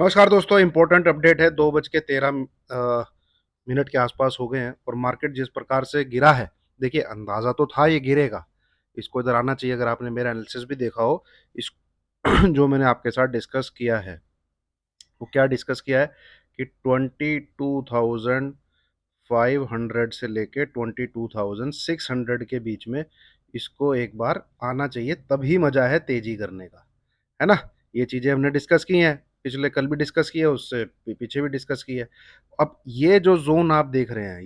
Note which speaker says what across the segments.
Speaker 1: नमस्कार दोस्तों, important update है। 2:13 मिनट के आसपास हो गए हैं और मार्केट जिस प्रकार से गिरा है, देखिए अंदाज़ा तो था ये गिरेगा। इसको इधर आना चाहिए। अगर आपने मेरा एनालिसिस भी देखा हो, इस जो मैंने आपके साथ डिस्कस किया है, वो क्या डिस्कस किया है कि 22,500 से लेके 22,600 के बीच में इसको एक बार आना चाहिए, तभी मज़ा है तेज़ी करने का, है ना? ये चीज़ें हमने डिस्कस की हैं, पिछले कल भी डिस्कस की है, उससे पीछे भी डिस्कस की है। अब ये जो ज़ोन आप देख रहे हैं,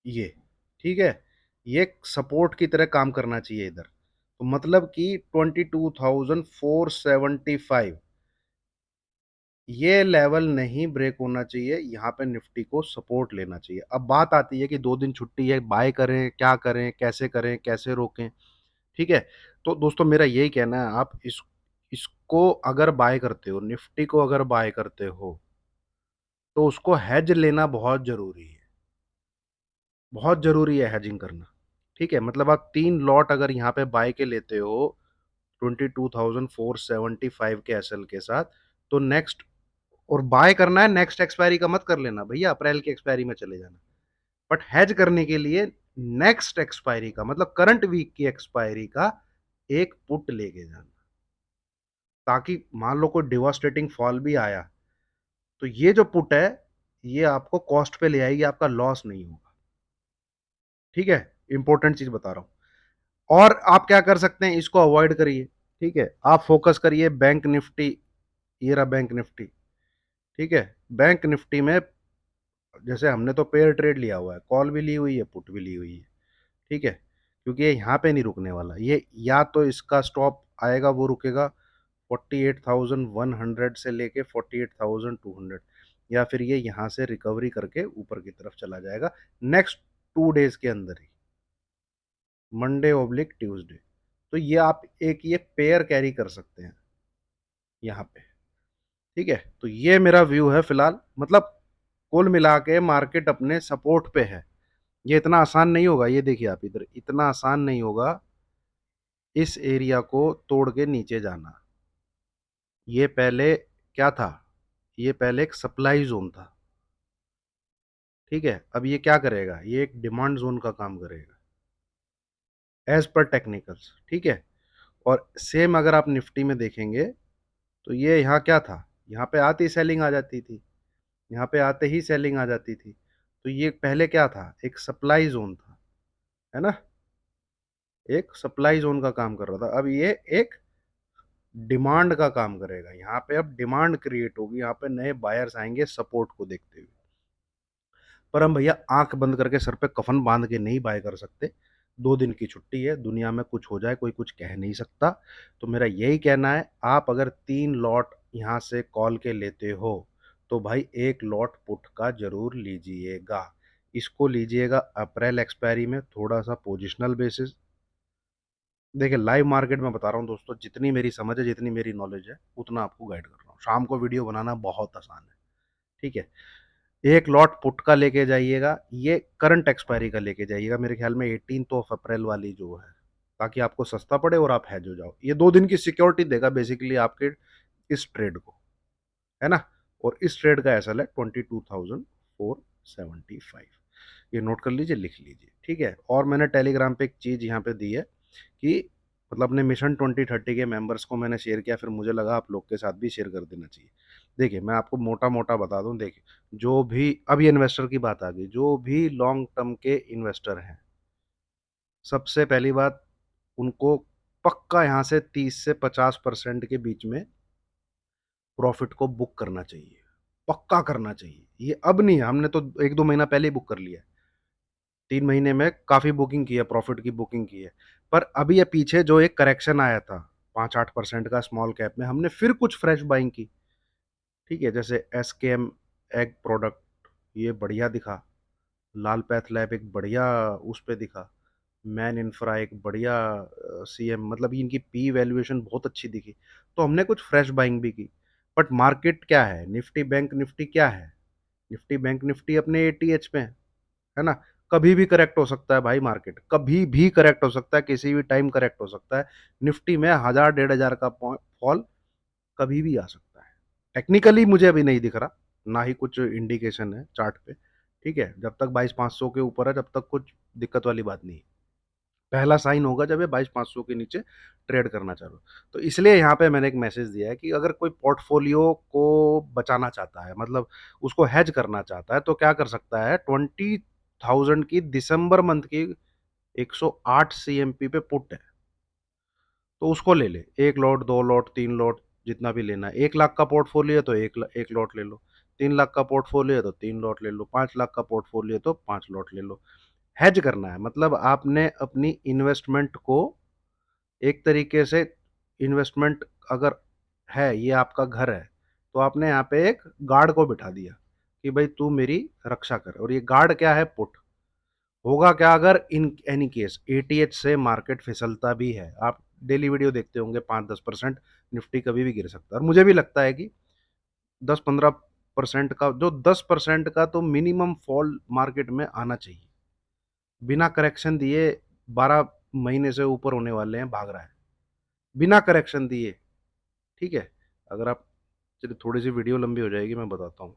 Speaker 1: ये, ठीक है? ये सपोर्ट की तरह काम करना चाहिए इधर। तो मतलब कि 22,475 ये लेवल नहीं ब्रेक होना चाहिए, यहाँ पे निफ्टी को सपोर्ट लेना चाहिए। अब बात आती है कि 2 दिन छुट्टी है, बाय करें, क्या करें, कैसे रोकें, ठीक है? तो दोस्तों मेरा यही कहना है, आप इसको अगर बाय करते हो, निफ्टी को अगर बाय करते हो, तो उसको हेज लेना बहुत ज़रूरी है। बहुत ज़रूरी है हेजिंग करना, ठीक है? मतलब आप 3 लॉट अगर यहाँ पे बाय के लेते हो 22,475 के एसएल के साथ, तो नेक्स्ट और बाय करना है, नेक्स्ट एक्सपायरी का मत कर लेना भैया, अप्रैल की एक्सपायरी में चले जाना। बट हेज करने के लिए नेक्स्ट एक्सपायरी का मतलब करंट वीक की एक्सपायरी का एक पुट लेके जाना, ताकि मान लो कोई डिवास्टेटिंग फॉल भी आया, तो ये जो पुट है, ये आपको कॉस्ट पे ले आएगी, आपका लॉस नहीं होगा। ठीक है? इंपॉर्टेंट चीज़ बता रहा हूँ। और आप क्या कर सकते हैं, इसको अवॉइड करिए, ठीक है? आप फोकस करिए बैंक निफ्टी, ये रहा बैंक निफ्टी, ठीक है? बैंक निफ्टी में जैसे हमने तो पेयर ट्रेड लिया हुआ है, कॉल भी ली हुई है, पुट भी ली हुई है, ठीक है? क्योंकि ये यहाँ पे नहीं रुकने वाला, ये या तो इसका स्टॉप आएगा, वो रुकेगा 48,100 से लेके 48,200, या फिर ये यहाँ से रिकवरी करके ऊपर की तरफ चला जाएगा नेक्स्ट 2 डेज़ के अंदर ही, मंडे ऑब्लिक ट्यूसडे। तो ये आप एक ये पेयर कैरी कर सकते हैं यहाँ पे, ठीक है? तो ये मेरा व्यू है फिलहाल। मतलब कुल मिला के मार्केट अपने सपोर्ट पे है। ये इतना आसान नहीं होगा, ये देखिए आप इधर, इतना आसान नहीं होगा इस एरिया को तोड़ के नीचे जाना। ये पहले क्या था? ये पहले एक सप्लाई ज़ोन था, ठीक है? अब ये क्या करेगा? ये एक डिमांड ज़ोन का काम करेगा, एज़ पर टेक्निकल्स, ठीक है? और सेम अगर आप निफ्टी में देखेंगे, तो ये यहाँ क्या था? यहाँ पे आते ही सेलिंग आ जाती थी, यहाँ पे आते ही सेलिंग आ जाती थी। तो ये पहले क्या था? एक सप्लाई ज़ोन था, है ना? एक सप्लाई ज़ोन का काम कर रहा था। अब ये एक डिमांड का काम करेगा। यहाँ पे अब डिमांड क्रिएट होगी, यहाँ पे नए बायर्स आएँगे सपोर्ट को देखते हुए। पर हम भैया आँख बंद करके सर पे कफ़न बाँध के नहीं बाय कर सकते। 2 दिन की छुट्टी है, दुनिया में कुछ हो जाए, कोई कुछ कह नहीं सकता। तो मेरा यही कहना है, आप अगर 3 लॉट यहाँ से कॉल के लेते हो, तो भाई 1 लॉट पुट का ज़रूर लीजिएगा। इसको लीजिएगा अप्रैल एक्सपायरी में, थोड़ा-सा पोज़िशनल बेसिस। देखिए, लाइव मार्केट में बता रहा हूँ दोस्तों, जितनी मेरी समझ है, जितनी मेरी नॉलेज है, उतना आपको गाइड कर रहा हूँ। शाम को वीडियो बनाना बहुत आसान है, ठीक है? 1 लॉट पुट का लेके जाइएगा, ये करंट एक्सपायरी का लेके जाइएगा, मेरे ख्याल में 18th ऑफ अप्रैल वाली जो है, ताकि आपको सस्ता पड़े और आप हेज हो जाओ। ये 2 दिन की सिक्योरिटी देगा बेसिकली आपके इस ट्रेड को, है ना? और इस ट्रेड का एसएल है 22,475। ये नोट कर लीजिए, लिख लीजिए, ठीक है? और मैंने टेलीग्राम पे एक चीज़ यहाँ पे दी है कि मतलब अपने मिशन 2030 के मेंबर्स को मैंने शेयर किया, फिर मुझे लगा आप लोग के साथ भी शेयर कर देना चाहिए। देखिए, मैं आपको मोटा-मोटा बता दूँ, देखिए, जो भी अब ये इन्वेस्टर की बात आ गई, जो भी लॉन्ग टर्म के इन्वेस्टर हैं, सबसे पहली बात, उनको पक्का यहाँ से 30 से 50% के बीच में प्रॉफ़िट को बुक करना चाहिए, पक्का करना चाहिए। ये अब नहीं है, हमने तो 1-2 महीना पहले ही बुक कर लिया है। 3 महीने में काफ़ी बुकिंग की है, प्रॉफ़िट की बुकिंग की है। पर अभी ये पीछे जो एक करेक्शन आया था 5-8% का स्मॉल कैप में, हमने फिर कुछ फ्रेश बाइंग की, ठीक है? जैसे एसकेएम एग प्रोडक्ट, ये बढ़िया दिखा। लाल पैथ लैब एक बढ़िया उस पे दिखा। मैन इंफ्रा एक बढ़िया सीएम, मतलब इनकी पी वैल्यूएशन बहुत अच्छी दिखी। तो हमने कुछ फ्रेश बाइंग भी की। बट मार्केट क्या है? निफ्टी बैंक निफ्टी क्या है? निफ्टी बैंक निफ्टी अपने एटीएच पे है ना? कभी भी करेक्ट हो सकता है भाई मार्केट, कभी भी करेक्ट हो सकता है, किसी भी टाइम करेक्ट हो सकता है। निफ्टी में 1000 1500 का फॉल कभी भी आ सकता है। टेक्निकली मुझे अभी नहीं दिख रहा, ना ही कुछ इंडिकेशन है चार्ट पे, ठीक है? जब तक 22,500 के ऊपर है, जब तक कुछ दिक्कत वाली बात नहीं है। पहला साइन होगा जब ये 22,500 के नीचे ट्रेड करना चालू। तो इसलिए यहाँ पे मैंने एक मैसेज दिया है कि अगर कोई पोर्टफोलियो को बचाना चाहता है, मतलब उसको हेज करना चाहता है, तो क्या कर सकता है, 20,000 की दिसंबर मंथ की 108 सीएमपी पे पुट है, तो उसको ले ले। 1 लॉट, 2 लॉट, 3 लॉट, जितना भी लेना है। 1 लाख का पोर्टफोलियो है तो 1 लॉट ले लो। 3 लाख का पोर्टफोलियो है तो 3 लॉट ले लो। 5 लाख का पोर्टफोलियो है तो 5 लॉट ले लो। हेज करना है, मतलब आपने अपनी इन्वेस्टमेंट को एक तरीके से, इन्वेस्टमेंट अगर है, ये आपका घर है, तो आपने यहाँ पे एक गार्ड को बिठा दिया कि भाई तू मेरी रक्षा कर, और ये गार्ड क्या है, पुट। होगा क्या अगर इन एनी केस एटीएच से मार्केट फिसलता भी है, आप डेली वीडियो देखते होंगे, 5-10% निफ्टी कभी भी गिर सकता है, और मुझे भी लगता है कि 10-15% का, जो 10% का तो मिनिमम फॉल मार्केट में आना चाहिए। बिना करेक्शन दिए 12 महीने से ऊपर होने वाले हैं, भाग रहा है बिना करेक्शन दिए, ठीक है? अगर आप, चलिए थोड़ी सी वीडियो लंबी हो जाएगी, मैं बताता हूँ।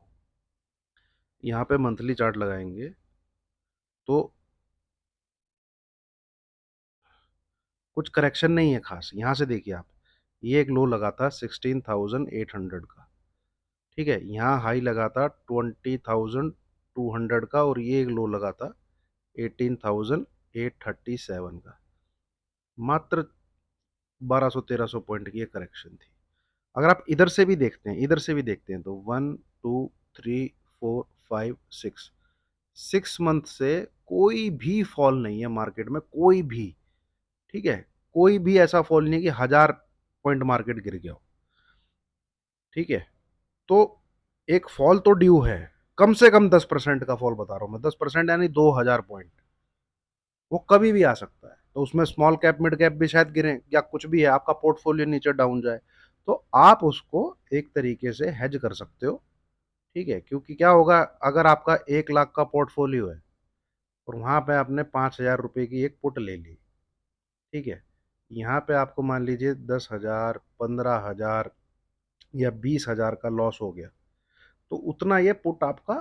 Speaker 1: यहाँ पे मंथली चार्ट लगाएंगे तो कुछ करेक्शन नहीं है खास। यहाँ से देखिए आप, ये एक लो लगा था 16,800 का, ठीक है? यहाँ हाई लगा था 20,200 का, और ये एक लो लगा था 18,837 का। मात्र 1200-1300 पॉइंट की करेक्शन थी। अगर आप इधर से भी देखते हैं, इधर से भी देखते हैं, तो 1, 2, 3, 4, 5, 6, 6 मंथ से कोई भी फॉल नहीं है मार्केट में, कोई भी, ठीक है? कोई भी ऐसा फॉल नहीं है कि 1000 पॉइंट मार्केट गिर गया हो, ठीक है? तो एक फॉल तो ड्यू है, कम से कम 10% का फॉल बता रहा हूं मैं, 10% यानी 2000 पॉइंट, वो कभी भी आ सकता है। तो उसमें स्मॉल कैप, मिड कैप भी शायद गिरे, या कुछ भी है, आपका पोर्टफोलियो नीचे डाउन जाए, तो आप उसको एक तरीके से हेज कर सकते हो, ठीक है? क्योंकि क्या होगा, अगर आपका 1 लाख का पोर्टफोलियो है और वहां पे आपने 5,000 रुपए की एक पुट ले ली, ठीक है? यहाँ पे आपको मान लीजिए 10,000, 15,000 या 20,000 का लॉस हो गया, तो उतना ये पुट आपका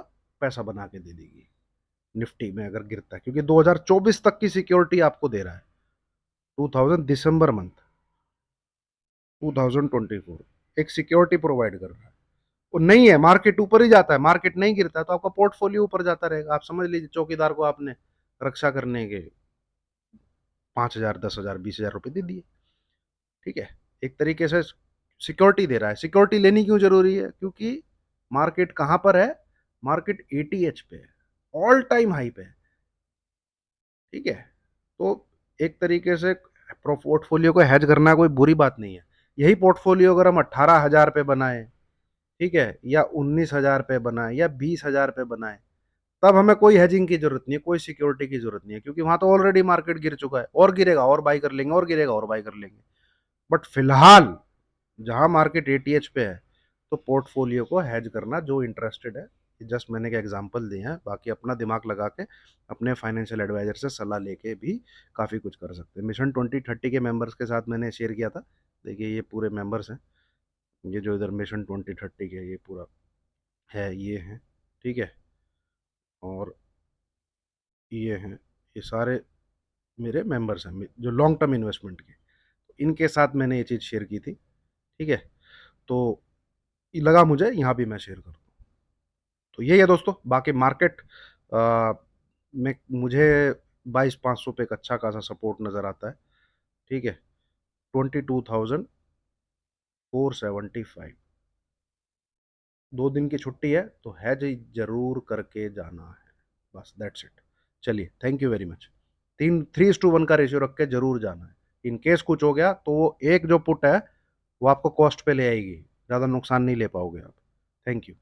Speaker 1: पैसा बना के दे देगी निफ्टी में अगर गिरता है, क्योंकि 2024 तक की सिक्योरिटी आपको दे रहा है। 2000 दिसंबर मंथ 2024 एक सिक्योरिटी प्रोवाइड कर रहा है। वो नहीं है, मार्केट ऊपर ही जाता है, मार्केट नहीं गिरता है, तो आपका पोर्टफोलियो ऊपर जाता रहेगा। आप समझ लीजिए चौकीदार को आपने रक्षा करने के 5,000, 10,000, 20,000 रुपए दे दिए, ठीक है? एक तरीके से सिक्योरिटी दे रहा है। सिक्योरिटी लेनी क्यों जरूरी है? क्योंकि मार्केट कहां पर है, मार्केट एटीएच पे है, ऑल टाइम हाई पे है, ठीक है? तो एक तरीके से पोर्टफोलियो को हैज करना कोई बुरी बात नहीं है। यही पोर्टफोलियो अगर हम 18,000 पे बनाए, ठीक है, या 19,000 पे बनाए, या 20,000 पे बनाए, तब हमें कोई हेजिंग की जरूरत नहीं है, कोई सिक्योरिटी की जरूरत नहीं है, क्योंकि वहां तो ऑलरेडी मार्केट गिर चुका है, और गिरेगा और बाई कर लेंगे, और गिरेगा और बाई कर लेंगे। बट फिलहाल जहां मार्केट एटीएच पे है, तो पोर्टफोलियो को हैज करना, जो इंटरेस्टेड है, जस्ट मैंने एक एग्जांपल दिए हैं, बाकी अपना दिमाग लगा के अपने फाइनेंशियल एडवाइजर से सलाह लेके भी काफ़ी कुछ कर सकते हैं। मिशन 2030 के मेंबर्स के साथ मैंने शेयर किया था, देखिए ये पूरे मेंबर्स हैं, ये जो इधर मिशन 2030 के ये पूरा है, ये हैं, ठीक है? और ये हैं, ये सारे मेरे मेंबर्स हैं जो लॉन्ग टर्म इन्वेस्टमेंट के, इनके साथ मैंने ये चीज़ शेयर की थी, ठीक है? तो ये लगा मुझे यहाँ भी मैं शेयर करूँ। तो यही है दोस्तों, बाकी मार्केट में मुझे 22,500 पे एक अच्छा खासा सपोर्ट नज़र आता है, ठीक है? 22,475, 2 दिन की छुट्टी है, तो हैज जरूर करके जाना है, बस दैट्स इट। चलिए, थैंक यू वेरी मच। 3:1 का रेशियो रख के जरूर जाना है। इन केस कुछ हो गया तो वो एक जो पुट है, वो आपको कॉस्ट पे ले आएगी, ज़्यादा नुकसान नहीं ले पाओगे आप। Thank you.